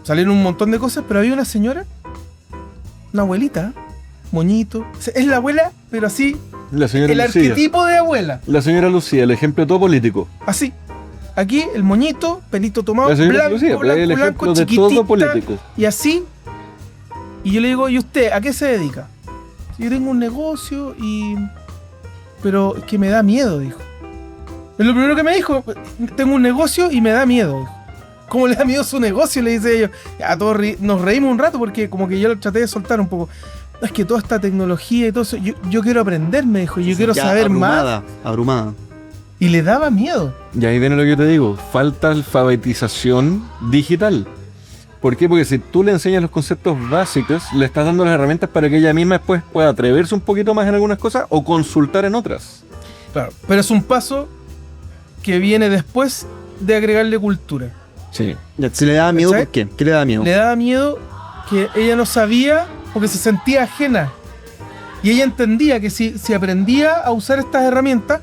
Salieron un montón de cosas, pero había una señora, una abuelita, moñito. Es la abuela, pero así, La señora el Lucía. arquetipo de abuela. La señora Lucía, el ejemplo de todo político. Así. Aquí el moñito, pelito tomado, La señora blanco, Lucía, blanco, el blanco, ejemplo de chiquitita, todo político. y así. Y yo le digo, ¿y usted a qué se dedica? Yo tengo un negocio pero es que me da miedo, dijo. Es lo primero que me dijo. Tengo un negocio y me da miedo, dijo. ¿Cómo le da miedo su negocio? Le dice ellos. A todos nos reímos un rato porque como que yo lo traté de soltar un poco. Es que toda esta tecnología y todo eso, yo quiero aprender, me dijo. Yo quiero Ya saber más. Abrumada. Y le daba miedo. Y ahí viene lo que yo te digo, falta alfabetización digital. ¿Por qué? Porque si tú le enseñas los conceptos básicos, le estás dando las herramientas para que ella misma después pueda atreverse un poquito más en algunas cosas o consultar en otras. Claro, pero es un paso que viene después de agregarle cultura. Sí. Ya, ¿se le daba miedo ¿Cachai? por qué? ¿Qué le daba miedo? Le daba miedo que ella no sabía porque se sentía ajena. Y ella entendía que si aprendía a usar estas herramientas,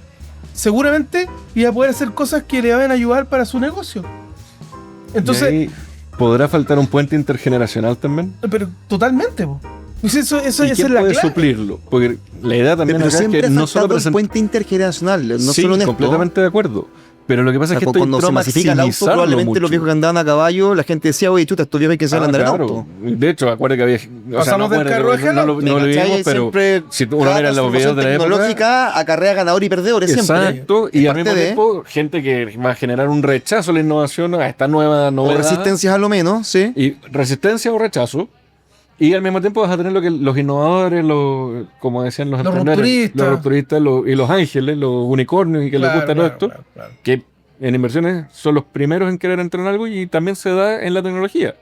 seguramente iba a poder hacer cosas que le van a ayudar para su negocio. Entonces, Y ahí podrá faltar un puente intergeneracional también. pero totalmente, po. Pues eso ¿Y esa quién es la puede clave. suplirlo? Porque la idea también Pero acá es siempre que ha no solo faltado el presenta... puente intergeneracional, no Sí, solo en esto. completamente de acuerdo. Pero lo que pasa es que esto Cuando se masifica el auto, probablemente los viejos que andaban a caballo, la gente decía, oye, chuta, estos viejos hay que saber andar en auto. De hecho, acuérdate que había... Pasamos del carruaje al no auto. lo vivimos, ¿Cachai? pero Siempre si uno cada mira los videos de la época... tecnológica acarrea ganadores y perdedores siempre. Exacto, y Es al mismo parte de- tiempo, gente que va a generar un rechazo a la innovación, a esta nueva O novedad. resistencias a lo menos, sí. Y resistencia o rechazo. Y al mismo tiempo vas a tener lo que los innovadores, como decían los emprendedores, rupturistas. los rupturistas y los ángeles, los unicornios y que les gusta todo esto, Claro. que en inversiones son los primeros en querer entrar en algo y también se da en la tecnología.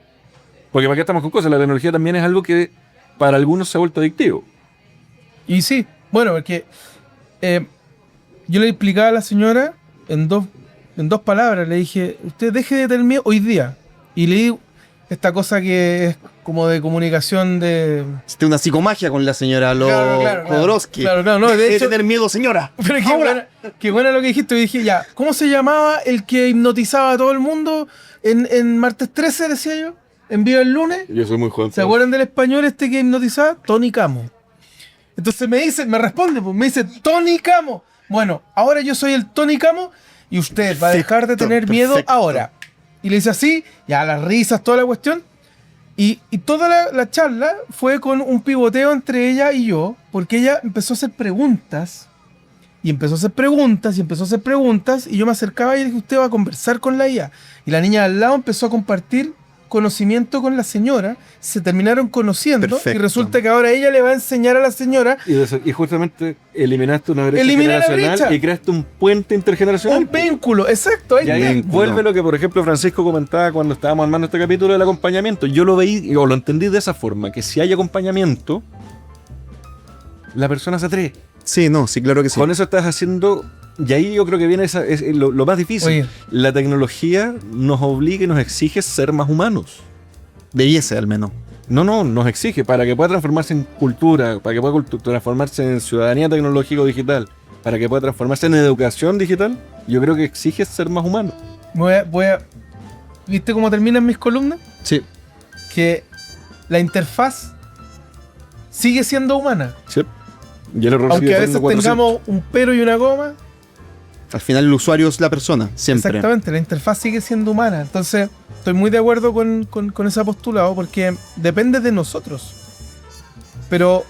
Porque para qué estamos con cosas, la tecnología también es algo que para algunos se ha vuelto adictivo. Y sí, bueno, porque yo le explicaba a la señora en dos palabras, le dije, usted deje de tener miedo hoy día. Y le di esta cosa que es como de comunicación de... Tiene una psicomagia con la señora Claro, Jodorowsky. Claro, no, de Deje hecho... tener miedo, señora. Pero qué buena lo que dijiste. Y dije, ya, ¿cómo se llamaba el que hipnotizaba a todo el mundo en martes 13, decía yo? En Viva el Lunes. Yo soy muy joven. ¿Se acuerdan del español este que hipnotizaba? Tony Camo. Entonces me responde, pues, me dice, Tony Camo. Bueno, ahora yo soy el Tony Camo y usted va a dejar de tener miedo perfecto. ahora. Y le dice así, ya las risas, toda la cuestión. Y toda la charla fue con un pivoteo entre ella y yo, porque ella empezó a hacer preguntas, y empezó a hacer preguntas, y empezó a hacer preguntas, y yo me acercaba y le dije, usted va a conversar con la IA. Y la niña al lado empezó a compartir conocimiento con la señora, se terminaron conociendo, Perfecto. y resulta que ahora ella le va a enseñar a la señora Y justamente eliminaste una brecha Eliminé la generacional brecha. y creaste un puente intergeneracional. un vínculo, exacto, ahí Y ahí vínculo. vuelve lo que, por ejemplo, Francisco comentaba cuando estábamos armando este capítulo del acompañamiento. Yo lo veí o lo entendí de esa forma, que si hay acompañamiento, la persona se atreve. Sí, no, sí, claro que sí. Con eso estás haciendo... Y ahí yo creo que viene lo más difícil. Oye. La tecnología nos obliga y nos exige ser más humanos. Debiese, al menos. No, nos exige para que pueda transformarse en cultura, para que pueda transformarse en ciudadanía tecnológica o digital, para que pueda transformarse en educación digital. Yo creo que exige ser más humano. Voy a... ¿Viste cómo terminan mis columnas? Sí. Que la interfaz sigue siendo humana. Sí. Y el error Aunque sigue a siendo veces 400. tengamos un pero y una coma, Al final el usuario es la persona, siempre. exactamente, la interfaz sigue siendo humana. Entonces, estoy muy de acuerdo con ese postulado porque depende de nosotros. Pero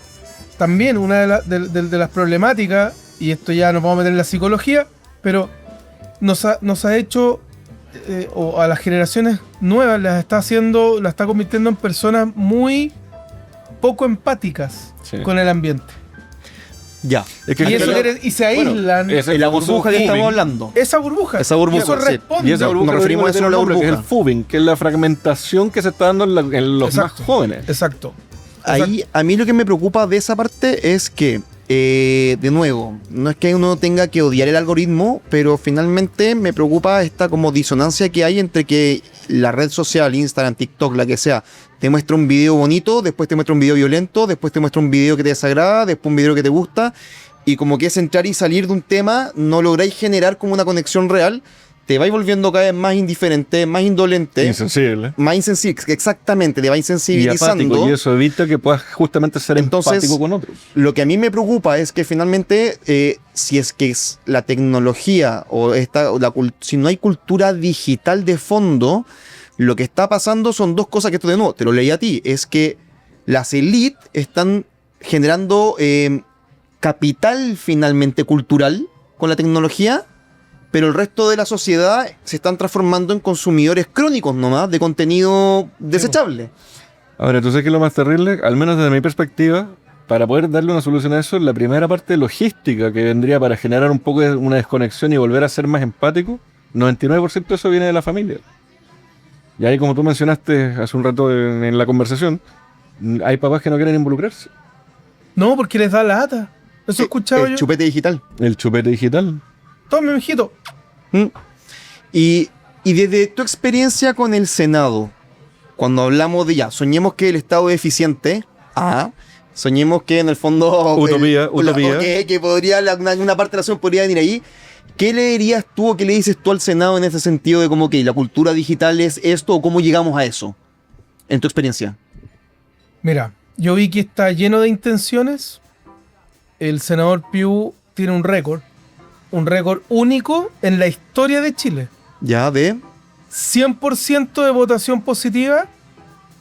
también una de las problemáticas, y esto ya nos vamos a meter en la psicología, pero nos ha hecho, o a las generaciones nuevas las está convirtiendo en personas muy poco empáticas Sí. con el ambiente. Ya. Es que Y, eso claro, y se aíslan. esa Y es la el famoso burbuja que estamos fubing. hablando. Esa burbuja. Esa burbuja, Eso sí. responde. Y esa burbuja Nos referimos a eso, tiene un la nombre, que es el burbuja. fubing, que es la fragmentación que se está dando en los Exacto. más jóvenes. Exacto. Ahí, a mí lo que me preocupa de esa parte es que, de nuevo, no es que uno tenga que odiar el algoritmo, pero finalmente me preocupa esta como disonancia que hay entre que la red social, Instagram, TikTok, la que sea, te muestra un video bonito, después te muestra un video violento, después te muestra un video que te desagrada, después un video que te gusta, y como que es entrar y salir de un tema, no lográis generar como una conexión real, te vais volviendo cada vez más indiferente, más indolente. Insensible. Más insensible, exactamente, te va Y insensibilizando. apático, y eso evita que puedas justamente ser Entonces, empático con otros. Lo que a mí me preocupa es que finalmente, si es que es la tecnología o si no hay cultura digital de fondo, lo que está pasando son dos cosas que esto de nuevo, te lo leí a ti, es que las élites están generando capital finalmente cultural con la tecnología, pero el resto de la sociedad se están transformando en consumidores crónicos nomás de contenido desechable. Ahora, ¿tú sabes qué es lo más terrible? Al menos desde mi perspectiva, para poder darle una solución a eso, la primera parte logística que vendría para generar un poco de una desconexión y volver a ser más empático, 99% de eso viene de la familia. Y ahí, como tú mencionaste hace un rato en la conversación, hay papás que no quieren involucrarse. No, porque les da lata. Eso he escuchado El yo. chupete digital. El chupete digital. Tome, mijito. ¿Mm? Y desde tu experiencia con el Senado, cuando hablamos de soñemos que el Estado es eficiente, soñemos que en el fondo... Utopía. Que podría, una parte de la nación podría venir ahí. ¿Qué le dirías tú o qué le dices tú al Senado en ese sentido de como que la cultura digital es esto o cómo llegamos a eso? En tu experiencia. Mira, yo vi que está lleno de intenciones. El senador Piu tiene un récord único en la historia de Chile. Ya, de... 100% de votación positiva,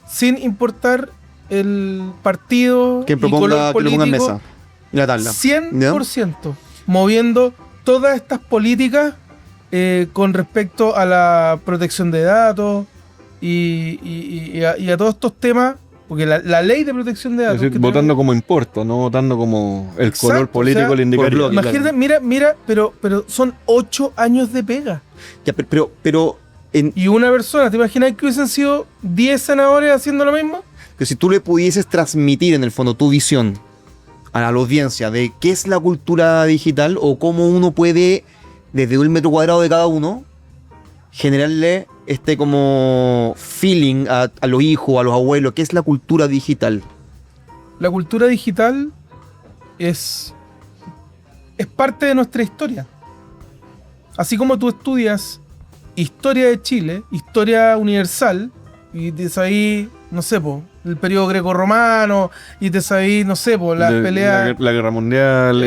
sin importar el partido Que y color proponga, que lo político. ponga en mesa. En la tabla. 100%. Moviendo todas estas políticas con respecto a la protección de datos y a todos estos temas. Porque la ley de protección de Es datos... decir, votando como importa, no votando como el Exacto, color político o sea, le indicaría. por bloque. Imagínate, mira, pero son 8 años de pega. Ya, pero Y una persona, ¿te imaginas que hubiesen sido 10 senadores haciendo lo mismo? que si tú le pudieses transmitir en el fondo tu visión a la audiencia de qué es la cultura digital o cómo uno puede, desde un metro cuadrado de cada uno, generarle este como feeling a los hijos, a los abuelos, qué es la cultura digital. La cultura digital es parte de nuestra historia. Así como tú estudias historia de Chile, historia universal, y te sabís, no sé, el periodo greco-romano, y te sabís, no sé, las peleas... La guerra mundial,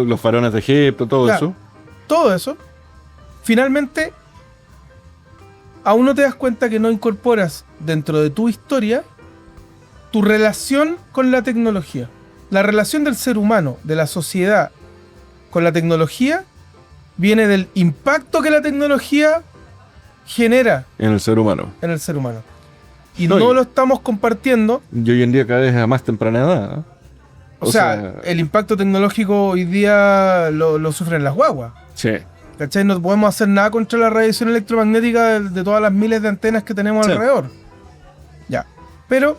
los faraones de Egipto, todo Claro. eso. Todo eso, finalmente, aún no te das cuenta que no incorporas dentro de tu historia tu relación con la tecnología. La relación del ser humano, de la sociedad con la tecnología, viene del impacto que la tecnología genera En el ser humano. en el ser humano. Y No, no y- lo estamos compartiendo. Y hoy en día cada vez a más temprana edad. ¿eh? O sea, el impacto tecnológico hoy día lo sufren las guaguas. Sí. ¿Cachai? No podemos hacer nada contra la radiación electromagnética de todas las miles de antenas que tenemos Sí. alrededor. Ya. Pero,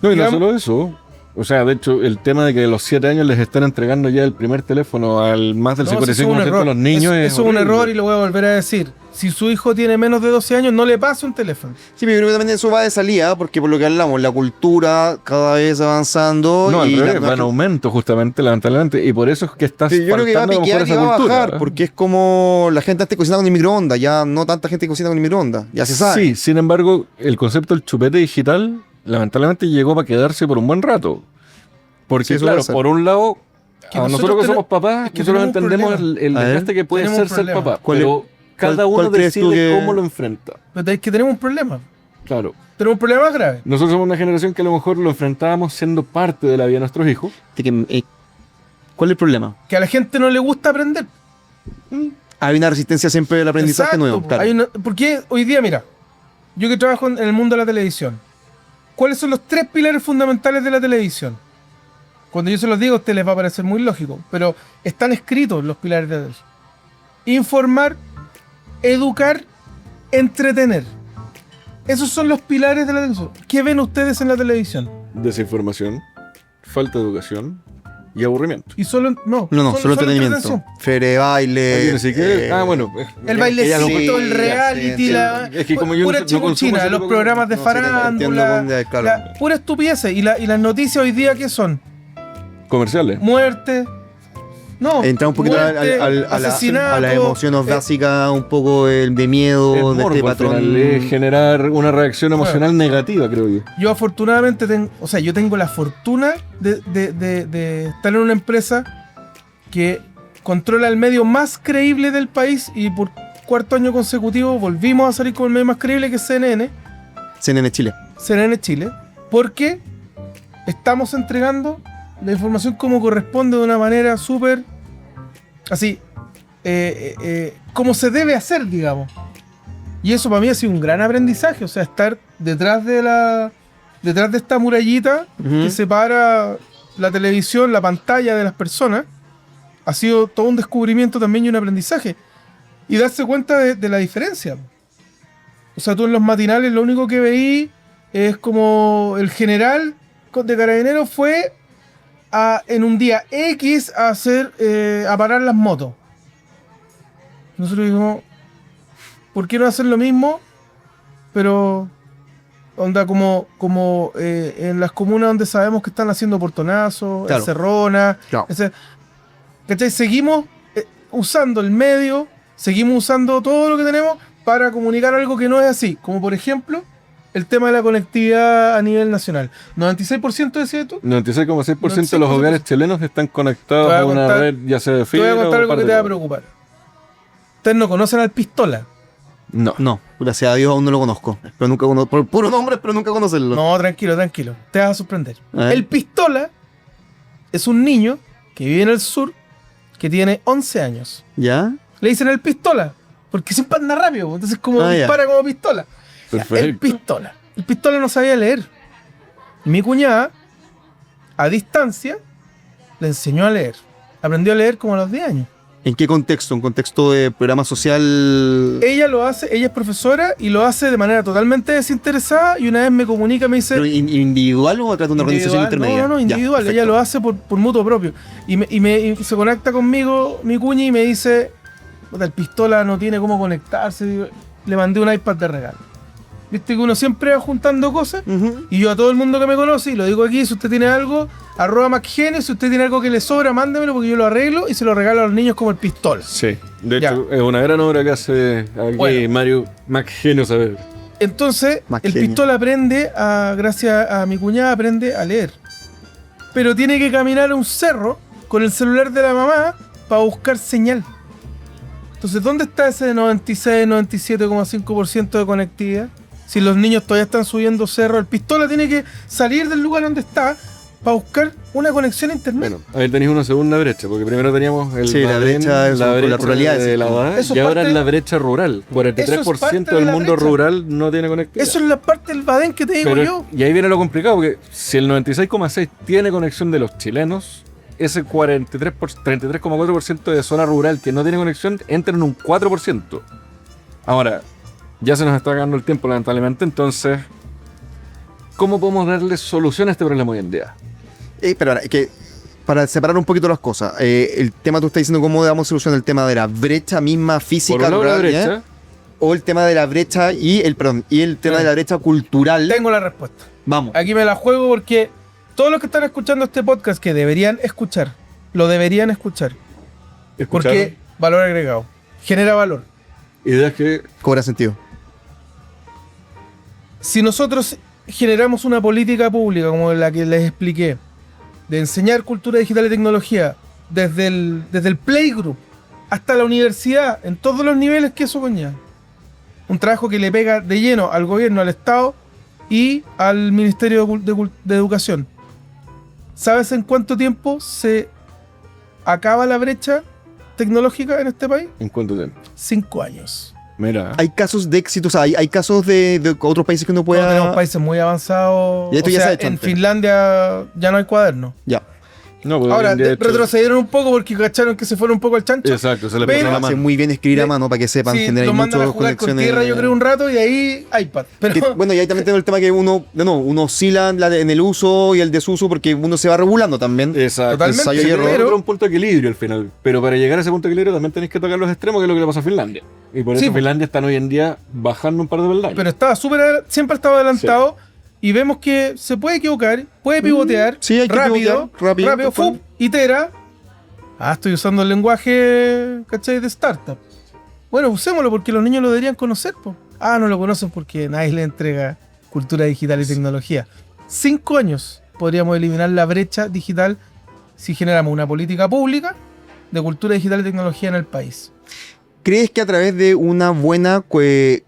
No, y no digamos- solo eso. O sea, de hecho, el tema de que a los 7 años les están entregando ya el primer teléfono al más del no, si eso es un 55% de error. los niños Eso es un horrible. error y lo voy a volver a decir. Si su hijo tiene menos de 12 años, no le pase un teléfono. Sí, pero yo creo que también eso va de salida, porque por lo que hablamos, la cultura cada vez avanzando. No, al y revés, la- va en aumento justamente, lamentablemente. Y por eso es que estás Sí, yo creo que va a faltando a lo piquear mejor y esa va a cultura. bajar, porque es como la gente antes cocinaba con el microondas, ya no tanta gente cocina con el microondas, ya se sabe. Sí, sin embargo, el concepto del chupete digital lamentablemente llegó para quedarse por un buen rato. Porque, Sí, eso claro, va a ser. por un lado, Que a nosotros nosotros que tenemos- somos papás, es que nosotros tenemos un entendemos problema. el A ver. desgaste que puede Tenemos un ser ser problema. papá. ¿Cuál es- Pero cada cuál uno crees tú decide que- cómo lo enfrenta. Pero es que tenemos un problema. Claro. Tenemos un problema más grave. Nosotros somos una generación que a lo mejor lo enfrentábamos siendo parte de la vida de nuestros hijos. De que, ¿cuál es el problema? Que a la gente no le gusta aprender. Hay una resistencia siempre al aprendizaje Exacto, nuevo. po. Claro. Porque hoy día, mira, yo que trabajo en el mundo de la televisión, ¿cuáles son los 3 pilares fundamentales de la televisión? Cuando yo se los digo, a ustedes les va a parecer muy lógico, pero están escritos los pilares de eso. Informar, educar, entretener. Esos son los pilares de la televisión. ¿Qué ven ustedes en la televisión? Desinformación, falta de educación y aburrimiento. Y solo... No, solo entretenimiento. entretención. Fere, baile. Así que, bueno. El bailecito, sí, el reality, sí, la... Es que como yo pura no consumo chimuchina, ese los tipo de- programas de no, sí, entiendo farándula, dónde, claro. pura estupidez. Y las noticias hoy día, ¿qué son? Comerciales. Muerte. No, Entra un poquito muerte, asesinato, a las emociones básicas, un poco el de miedo, Es de morbo, este al patrón. final, es generar una reacción emocional negativa, creo yo. Yo afortunadamente yo tengo la fortuna de estar en una empresa que controla el medio más creíble del país y por cuarto año consecutivo volvimos a salir con el medio más creíble que es CNN Chile. Chile, porque estamos entregando la información como corresponde de una manera súper así, como se debe hacer, digamos. Y eso para mí ha sido un gran aprendizaje, o sea, estar detrás de esta murallita que separa la televisión, la pantalla de las personas, ha sido todo un descubrimiento también y un aprendizaje. Y darse cuenta de la diferencia. O sea, tú en los matinales lo único que veí es como el general de Carabineros fue en un día X a parar las motos. Nosotros dijimos, ¿por qué no hacer lo mismo? Pero onda como en las comunas donde sabemos que están haciendo portonazos, Claro. encerronas, Claro. ¿cachai? Seguimos usando el medio, seguimos usando todo lo que tenemos para comunicar algo que no es así, como por ejemplo el tema de la conectividad a nivel nacional. 96% decía tú. 96,6% de los hogares chilenos están conectados Te voy a a una contar- red, ya sea de Te voy fibra a contar o algo que parte te va a de- preocupar. Ustedes no conocen al Pistola. No. No, gracias a Dios aún no lo conozco. Pero nunca conozco. Por puro nombre, pero nunca conocerlo. No, tranquilo. Te vas a sorprender. A ver. El Pistola es un niño que vive en el sur que tiene 11 años. ¿Ya? Le dicen el Pistola porque siempre anda rápido. Entonces como Ah, ya. dispara como pistola. Perfecto. El Pistola. El Pistola no sabía leer. Y mi cuñada, a distancia, le enseñó a leer. Aprendió a leer como a los 10 años. ¿En qué contexto? ¿Un contexto de programa social? Ella es profesora y lo hace de manera totalmente desinteresada y una vez me comunica, me dice... ¿Pero individual o a través de una organización intermedia? No, Ya, individual. perfecto. Ella lo hace por mutuo propio. Y se conecta conmigo, mi cuña, y me dice, "Puta, el Pistola no tiene cómo conectarse". Digo, le mandé un iPad de regalo. Viste que uno siempre va juntando cosas. Ujú. Y yo a todo el mundo que me conoce, y lo digo aquí, si usted tiene algo, @MacGenio, si usted tiene algo que le sobra, mándemelo porque yo lo arreglo y se lo regalo a los niños como el Pistola. Sí. De Ya. hecho, es una gran obra que hace aquí Bueno. Mario MacGenio Saber. Entonces, Más el genio. Pistola aprende, gracias a mi cuñada, aprende a leer. Pero tiene que caminar a un cerro con el celular de la mamá para buscar señal. Entonces, ¿dónde está ese 96, 97,5% de conectividad? Si los niños todavía están subiendo cerro, el Pistola tiene que salir del lugar donde está para buscar una conexión a internet. Bueno, ahí tenéis una segunda brecha, porque primero teníamos el Sí, la Badén, brecha es la con la brecha ruralidad, de sí. la UAA, Eso y es ahora parte- es la brecha rural. 43% parte de del la mundo brecha. rural no tiene conectividad. Eso es la parte del Badén que te digo Pero- yo. y ahí viene lo complicado, porque si el 96,6% tiene conexión de los chilenos, ese 33,4% de zona rural que no tiene conexión entra en un 4%. Ahora, ya se nos está acabando el tiempo, lamentablemente, entonces, ¿cómo podemos darle solución a este problema hoy en día? Pero ahora, que para separar un poquito las cosas, el tema tú estás diciendo cómo damos solución al tema de la brecha misma física Por un lado, la rural, ¿ya? brecha, O el tema de la brecha y el tema de la brecha cultural. Tengo la respuesta. Vamos. Aquí me la juego porque todos los que están escuchando este podcast que deberían escuchar, lo deberían escuchar. ¿escucharon? Porque valor agregado. Genera valor. Ideas que Cobra sentido. Si nosotros generamos una política pública como la que les expliqué, de enseñar cultura digital y tecnología desde el playgroup hasta la universidad, en todos los niveles que eso conlleva. Un trabajo que le pega de lleno al gobierno, al Estado y al Ministerio de Educación. ¿Sabes en cuánto tiempo se acaba la brecha tecnológica en este país? ¿en cuánto tiempo? 5 años. Mira, Hay casos de éxito, o sea, hay casos de otros países que uno pueda. No, tenemos países muy avanzados. Y esto O ya se sea, ha hecho en antes. Finlandia ya no hay cuaderno. Ya. No, pues, Ahora, hoy en día, de hecho- retrocedieron un poco porque cacharon que se fueron un poco al chancho. Exacto, se le Pero- pasó la Hace mano. muy bien escribir a Sí, mano para que sepan, Sí, generar lo mandan a muchas jugar con conexiones. tierra, yo creo, un rato y ahí iPad. Pero Bueno, y ahí también tengo el tema que uno oscila en el uso y el desuso porque uno se va regulando también. Exacto. Totalmente, Ensayo y pero- error. Encontrar un punto de equilibrio al final. Pero para llegar a ese punto de equilibrio también tenéis que tocar los extremos, que es lo que le pasa a Finlandia. Y por eso Sí, po. Finlandia están hoy en día bajando un par de peldaños. estaba siempre ha estado adelantado y vemos que se puede equivocar, puede pivotear, sí, hay que rápido, pivotear, rápido, fup, itera. Estoy usando el lenguaje, ¿cachai? De startup. Bueno, usémoslo porque los niños lo deberían conocer, po. No lo conocen porque nadie le entrega cultura digital y tecnología. 5 años podríamos eliminar la brecha digital si generamos una política pública de cultura digital y tecnología en el país. ¿Crees que a través de una buena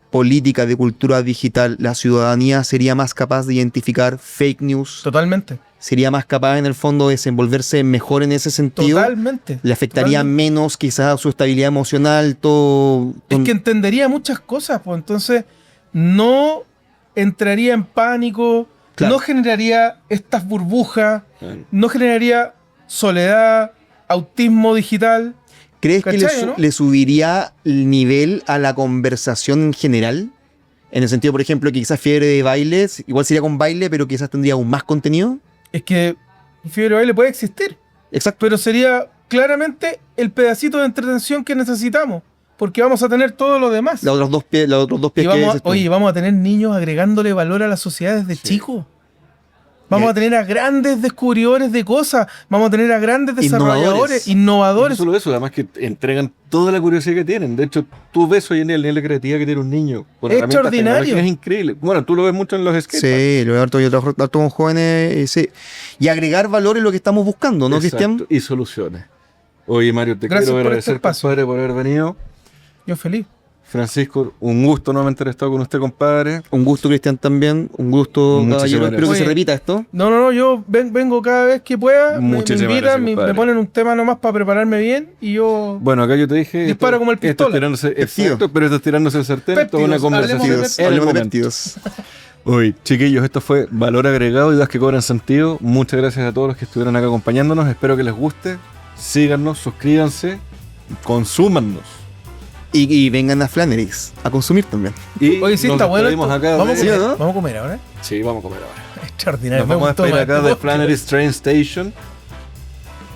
política de cultura digital la ciudadanía sería más capaz de identificar fake news? Totalmente. ¿Sería más capaz en el fondo de desenvolverse mejor en ese sentido? Totalmente. ¿Le afectaría Totalmente. menos quizás su estabilidad emocional? Todo, Es que entendería muchas cosas, pues entonces no entraría en pánico, Claro. no generaría estas burbujas, Claro. no generaría soledad, autismo digital. ¿Crees que ¿Cachai, no? le subiría el nivel a la conversación en general? En el sentido, por ejemplo, que quizás fiebre de bailes, igual sería con baile, pero quizás tendría aún más contenido. Es que fiebre de baile puede existir, Exacto. pero sería claramente el pedacito de entretención que necesitamos, porque vamos a tener todo lo demás. Los otros dos pies, Y vamos a tener niños agregándole valor a la sociedad desde chicos. Vamos a tener a grandes descubridores de cosas. Vamos a tener a grandes desarrolladores, No innovadores. solo eso, además que entregan toda la curiosidad que tienen. De hecho, tú ves hoy en día el nivel de creatividad que tiene un niño. Con herramientas Extraordinario. tecnológicas, es increíble. Bueno, tú lo ves mucho en los skates. Sí, lo he harto, yo trabajo harto con jóvenes. Sí. Y agregar valor es lo que estamos buscando, ¿no, Cristian? Y soluciones. Oye, Mario, te Gracias quiero por agradecer, este espacio. compadre, por haber venido. Yo feliz. Francisco, un gusto nuevamente haber estado con usted, compadre. Un gusto, Cristian, también. Un gusto, Muchísimas caballero. Espero que gracias. se repita esto. No, yo vengo cada vez que pueda. Me Muchísimas invitan, gracias, me compadre. ponen un tema nomás para prepararme bien y yo... Bueno, acá yo te dije... Dispara como el esto es pistola. tirándose, Péptido. exacto, pero esto es tirándose el sartén. Toda una Péptidos, hablemos de conversación. péptidos. en el Hablemos de momento. péptidos. Oye, chiquillos, esto fue Valor Agregado, ideas que cobran sentido. Muchas gracias a todos los que estuvieron acá acompañándonos. Espero que les guste. Síganos, suscríbanse, consúmanos. Y vengan a Flannery's a consumir también. Y Oye, sí, nos está bueno despedimos esto. acá Vamos a de- comer, ¿Sí o no? vamos a comer ahora. Sí, vamos a comer ahora. Extraordinario. Nos me vamos a gustó despedir más acá de este Flannery's Train Station.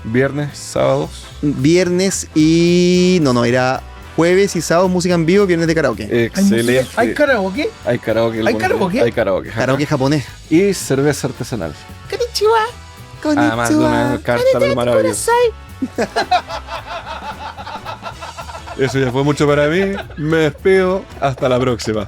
Viernes, sábados. Viernes y... No, era jueves y sábado música en vivo, viernes de karaoke. ¿Hay Excelente. música? ¿Hay karaoke? Hay karaoke. ¿Hay karaoke? Hay karaoke. ajá. Karaoke japonés. Y cerveza artesanal. Konnichiwa. Además de una carta de maravillosa. Eso ya fue mucho para mí. Me despido. Hasta la próxima.